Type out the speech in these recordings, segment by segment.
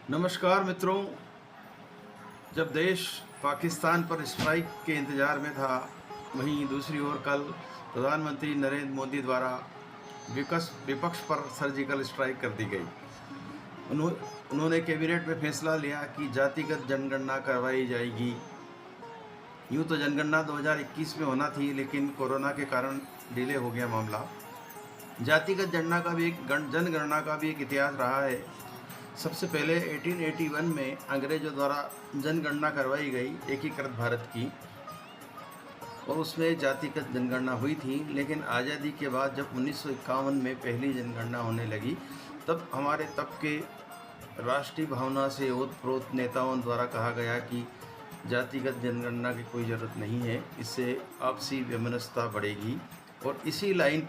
नमस्कार मित्रों। जब देश पाकिस्तान पर स्ट्राइक के इंतज़ार में था, वहीं दूसरी ओर कल प्रधानमंत्री नरेंद्र मोदी द्वारा विपक्ष पर सर्जिकल स्ट्राइक कर दी गई। उन्होंने कैबिनेट में फैसला लिया कि जातिगत जनगणना करवाई जाएगी। यूँ तो जनगणना 2021 में होना थी, लेकिन कोरोना के कारण डिले हो गया मामला। जातिगत जनगणना का भी एक इतिहास रहा है। सबसे पहले 1881 में अंग्रेजों द्वारा जनगणना करवाई गई एकीकृत भारत की, और उसमें जातिगत जनगणना हुई थी। लेकिन आज़ादी के बाद जब 1951 में पहली जनगणना होने लगी, तब हमारे तब के राष्ट्रीय भावना से ओतप्रोत नेताओं द्वारा कहा गया कि जातिगत जनगणना की कोई ज़रूरत नहीं है, इससे आपसी वैमनस्यता बढ़ेगी। और इसी लाइन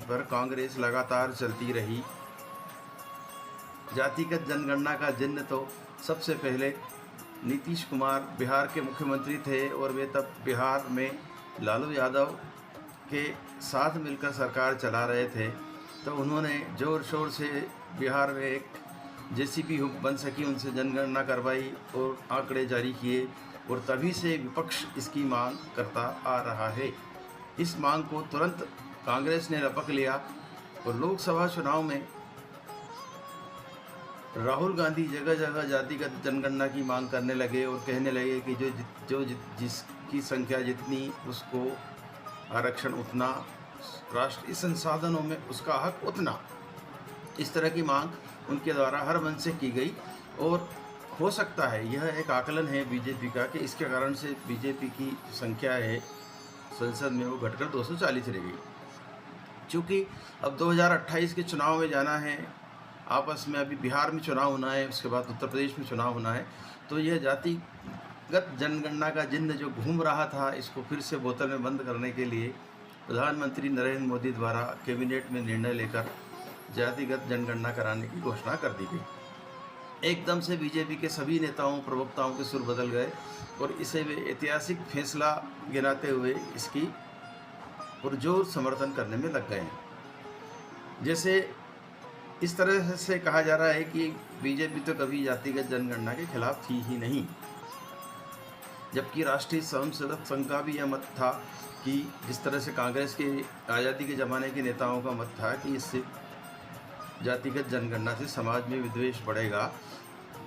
पर कांग्रेस लगातार चलती रही। जातिगत जनगणना का जिन्न तो सबसे पहले नीतीश कुमार बिहार के मुख्यमंत्री थे, और वे तब बिहार में लालू यादव के साथ मिलकर सरकार चला रहे थे। तो उन्होंने ज़ोर शोर से बिहार में एक जेसीबी बन सकी, उनसे जनगणना करवाई और आंकड़े जारी किए, और तभी से विपक्ष इसकी मांग करता आ रहा है। इस मांग को तुरंत कांग्रेस ने रपक लिया, और लोकसभा चुनाव में राहुल गांधी जगह जगह जातिगत जनगणना की मांग करने लगे और कहने लगे कि जिसकी संख्या जितनी उसको आरक्षण उतना, राष्ट्रीय संसाधनों में उसका हक उतना। इस तरह की मांग उनके द्वारा हर मंच से की गई, और हो सकता है यह एक आकलन है बीजेपी का कि इसके कारण से बीजेपी की संख्या है संसद में वो घटकर 240 रह गई। चूँकि अब 2028 के चुनाव में जाना है, आपस में अभी बिहार में चुनाव होना है, उसके बाद उत्तर प्रदेश में चुनाव होना है, तो यह जातिगत जनगणना का जिन्न जो घूम रहा था, इसको फिर से बोतल में बंद करने के लिए प्रधानमंत्री नरेंद्र मोदी द्वारा कैबिनेट में निर्णय लेकर जातिगत जनगणना कराने की घोषणा कर दी गई। एकदम से बीजेपी के सभी नेताओं प्रवक्ताओं के सुर बदल गए, और इसे वे ऐतिहासिक फैसला गिनाते हुए इसकी पुरजोर समर्थन करने में लग गए हैं। जैसे इस तरह से कहा जा रहा है कि बीजेपी तो कभी जातिगत जनगणना के खिलाफ थी ही नहीं, जबकि राष्ट्रीय स्वयंसेवक संघ का भी यह मत था कि जिस तरह से कांग्रेस के आज़ादी के ज़माने के नेताओं का मत था कि इससे जातिगत जनगणना से समाज में विद्वेष बढ़ेगा,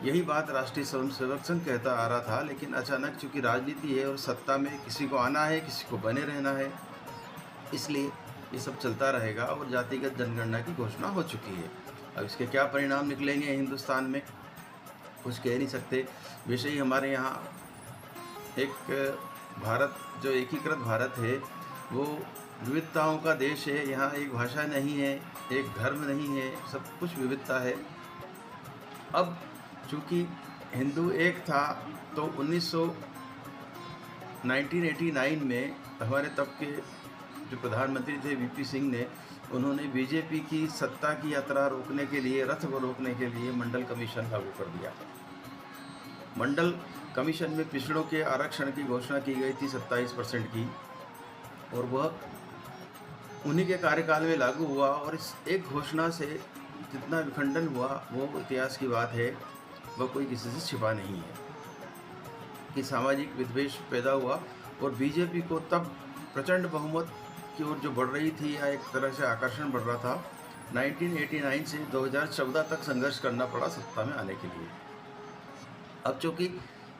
यही बात राष्ट्रीय स्वयंसेवक संघ कहता आ रहा था। लेकिन अचानक चूँकि राजनीति है और सत्ता में किसी को आना है, किसी को बने रहना है, इसलिए ये सब चलता रहेगा, और जातिगत जनगणना की घोषणा हो चुकी है। अब इसके क्या परिणाम निकलेंगे हिंदुस्तान में, कुछ कह नहीं सकते। वैसे ही हमारे यहाँ एक भारत जो एकीकृत भारत है, वो विविधताओं का देश है। यहाँ एक भाषा नहीं है, एक धर्म नहीं है, सब कुछ विविधता है। अब चूँकि हिंदू एक था, तो 1989 में हमारे तब के जो प्रधानमंत्री थे वीपी सिंह ने, उन्होंने बीजेपी की सत्ता की यात्रा रोकने के लिए, रथ को रोकने के लिए मंडल कमीशन लागू कर दिया। मंडल कमीशन में पिछड़ों के आरक्षण की घोषणा की गई थी 27% की, और वह उन्हीं के कार्यकाल में लागू हुआ। और इस एक घोषणा से जितना विखंडन हुआ वो इतिहास की बात है, वह कोई किसी से छिपा नहीं है कि सामाजिक विद्वेष पैदा हुआ, और बीजेपी को तब प्रचंड बहुमत की ओर जो बढ़ रही थी, या एक तरह से आकर्षण बढ़ रहा था, 1989 से 2014 तक संघर्ष करना पड़ा सत्ता में आने के लिए। अब चूँकि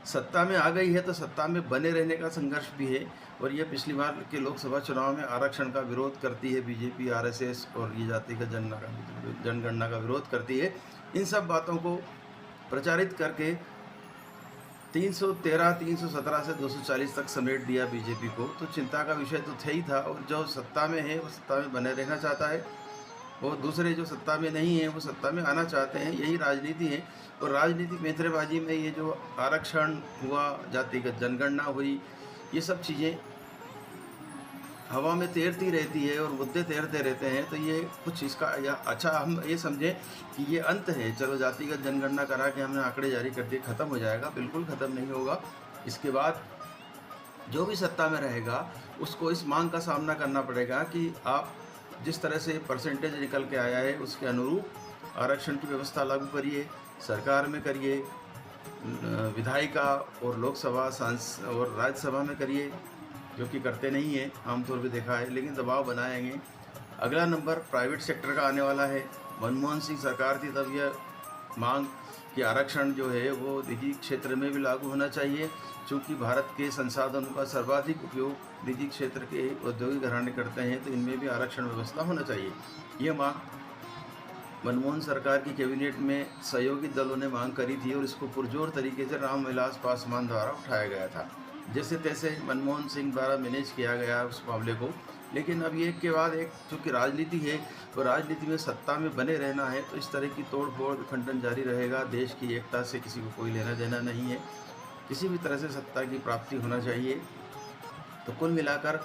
सत्ता में आ गई है, तो सत्ता में बने रहने का संघर्ष भी है। और यह पिछली बार के लोकसभा चुनाव में आरक्षण का विरोध करती है बीजेपी, आरएसएस, और ये जातिगत जनगणना का विरोध करती है। इन सब बातों को प्रचारित करके 313, 317 से 240 तक समेट दिया बीजेपी को। तो चिंता का विषय तो था ही था, और जो सत्ता में है वो सत्ता में बने रहना चाहता है, और दूसरे जो सत्ता में नहीं है वो सत्ता में आना चाहते हैं। यही राजनीति है। और राजनीतिक पैंतरेबाजी में ये जो आरक्षण हुआ, जातिगत जनगणना हुई, ये सब चीज़ें हवा में तैरती रहती है और मुद्दे तैरते रहते हैं। तो ये कुछ इसका अच्छा हम ये समझें कि ये अंत है। चलो जातिगत जनगणना करा के हमने आंकड़े जारी कर दिए, ख़त्म हो जाएगा? बिल्कुल ख़त्म नहीं होगा। इसके बाद जो भी सत्ता में रहेगा उसको इस मांग का सामना करना पड़ेगा कि आप जिस तरह से परसेंटेज निकल के आया है उसके अनुरूप आरक्षण की व्यवस्था लागू करिए, सरकार में करिए, विधायिका और लोकसभा और राज्यसभा में करिए, जो कि करते नहीं हैं, आमतौर पे देखा है, लेकिन दबाव बनाएंगे। अगला नंबर प्राइवेट सेक्टर का आने वाला है। मनमोहन सिंह सरकार थी तब यह मांग कि आरक्षण जो है वो निजी क्षेत्र में भी लागू होना चाहिए, चूँकि भारत के संसाधनों का सर्वाधिक उपयोग निजी क्षेत्र के औद्योगिक घराने करते हैं, तो इनमें भी आरक्षण व्यवस्था होना चाहिए। यह मांग मनमोहन सरकार की कैबिनेट में सहयोगी दलों ने मांग करी थी और इसको पुरजोर तरीके से रामविलास पासवान द्वारा उठाया गया था। जैसे तैसे मनमोहन सिंह द्वारा मैनेज किया गया उस मामले को, लेकिन अब एक के बाद एक चूँकि राजनीति है, तो राजनीति में सत्ता में बने रहना है, तो इस तरह की तोड़-फोड़ विखंडन जारी रहेगा। देश की एकता से किसी को कोई लेना देना नहीं है, किसी भी तरह से सत्ता की प्राप्ति होना चाहिए। तो कुल मिलाकर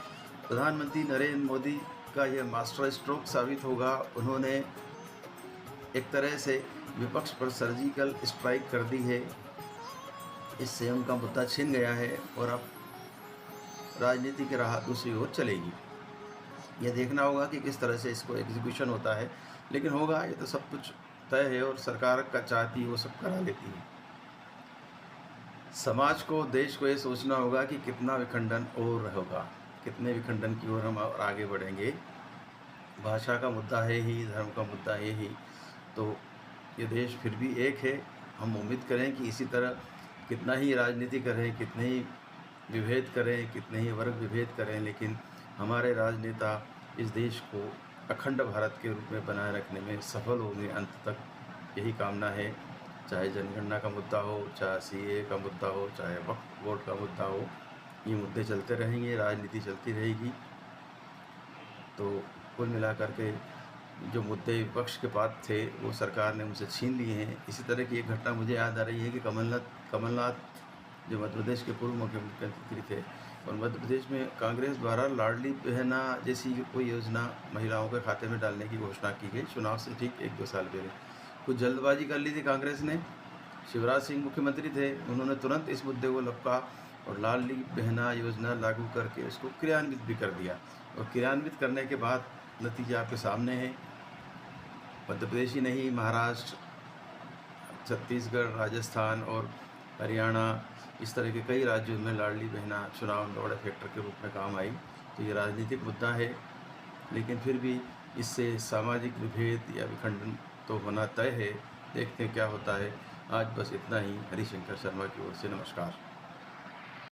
प्रधानमंत्री नरेंद्र मोदी का यह मास्टर स्ट्रोक साबित होगा। उन्होंने एक तरह से विपक्ष पर सर्जिकल स्ट्राइक कर दी है, इससे उनका मुद्दा छिन गया है और अब राजनीति की राह दूसरी ओर चलेगी। यह देखना होगा कि किस तरह से इसको एग्जीक्यूशन होता है, लेकिन होगा, ये तो सब कुछ तय है और सरकार का चाहती है वो सब करा लेती है। समाज को, देश को ये सोचना होगा कि कितना विखंडन और होगा, कितने विखंडन की ओर हम और आगे बढ़ेंगे। भाषा का मुद्दा है ही, धर्म का मुद्दा है ही, तो ये देश फिर भी एक है। हम उम्मीद करें कि इसी तरह कितना ही राजनीति करें, कितने ही विभेद करें, कितने ही वर्ग विभेद करें, लेकिन हमारे राजनेता इस देश को अखंड भारत के रूप में बनाए रखने में सफल होंगे अंत तक, यही कामना है। चाहे जनगणना का मुद्दा हो, चाहे सीए का मुद्दा हो, चाहे वक्फ बोर्ड का मुद्दा हो, ये मुद्दे चलते रहेंगे, राजनीति चलती रहेगी। तो कुल मिलाकर के जो मुद्दे विपक्ष के पास थे वो सरकार ने उनसे छीन लिए हैं। इसी तरह की एक घटना मुझे याद आ रही है कि कमलनाथ जो मध्य प्रदेश के पूर्व मुख्यमंत्री थे, और मध्य प्रदेश में कांग्रेस द्वारा लाडली बहना जैसी कोई योजना महिलाओं के खाते में डालने की घोषणा की गई चुनाव से ठीक 1-2 साल पहले। कुछ जल्दबाजी कर ली थी कांग्रेस ने। शिवराज सिंह मुख्यमंत्री थे, उन्होंने तुरंत इस मुद्दे को लपका और लाडली बहना योजना लागू करके उसको क्रियान्वित भी कर दिया। और क्रियान्वित करने के बाद नतीजा आपके सामने है। मध्य प्रदेश ही नहीं, महाराष्ट्र, छत्तीसगढ़, राजस्थान और हरियाणा, इस तरह के कई राज्यों में लाडली बहना चुनाव में बड़े फैक्टर के रूप में काम आई। तो ये राजनीतिक मुद्दा है, लेकिन फिर भी इससे सामाजिक विभेद या विखंडन तो होना तय है। देखते हैं क्या होता है। आज बस इतना ही। हरिशंकर शर्मा की ओर से नमस्कार।